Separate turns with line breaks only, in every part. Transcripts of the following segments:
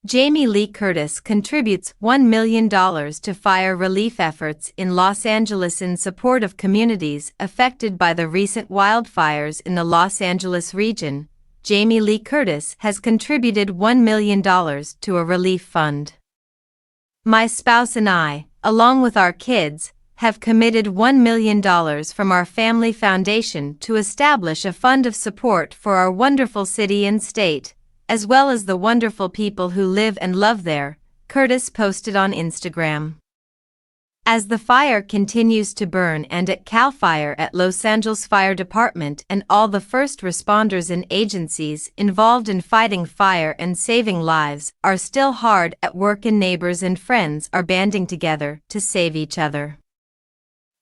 Jamie Lee Curtis contributes $1 million to fire relief efforts in Los Angeles in support of communities affected by the recent wildfires in the Los Angeles region. Jamie Lee Curtis has contributed $1 million to a relief fund. My spouse and I, along with our kids, have committed $1 million from our family foundation to establish a fund of support for our wonderful city and state, as well as the wonderful people who live and love there, Curtis posted on Instagram. As the fire continues to burn and at CAL FIRE at Los Angeles Fire Department and all the first responders and agencies involved in fighting fire and saving lives are still hard at work and neighbors and friends are banding together to save each other.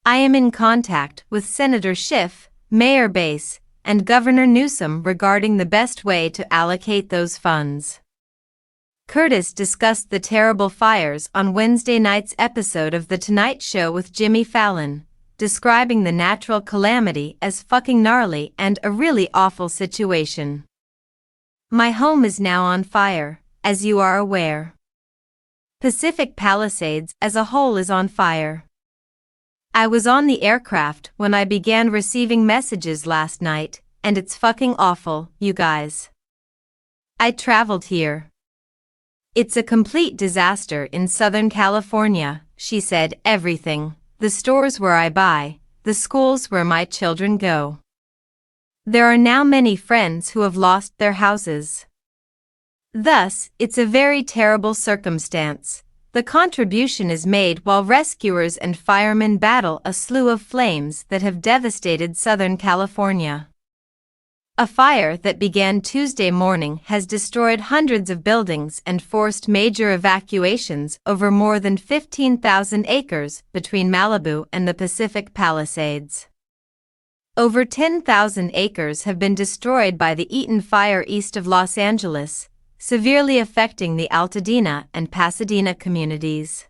I am in contact with Senator Schiff, Mayor Bass, and Governor Newsom regarding the best way to allocate those funds. Curtis discussed the terrible fires on Wednesday night's episode of The Tonight Show with Jimmy Fallon, describing the natural calamity as fucking gnarly and a really awful situation. My home is now on fire, as you are aware. Pacific Palisades as a whole is on fire. I was on the aircraft when I began receiving messages last night, and it's fucking awful, you guys. I traveled here. It's a complete disaster in Southern California, she said. Everything, the stores where I buy, the schools where my children go. There are now many friends who have lost their houses. Thus, it's a very terrible circumstance. The contribution is made while rescuers and firemen battle a slew of flames that have devastated Southern California. A fire that began Tuesday morning has destroyed hundreds of buildings and forced major evacuations over more than 15,000 acres between Malibu and the Pacific Palisades. Over 10,000 acres have been destroyed by the Eaton Fire east of Los Angeles, severely affecting the Altadena and Pasadena communities.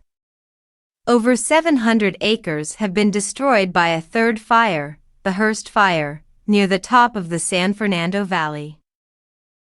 Over 700 acres have been destroyed by a third fire, the Hearst Fire, near the top of the San Fernando Valley.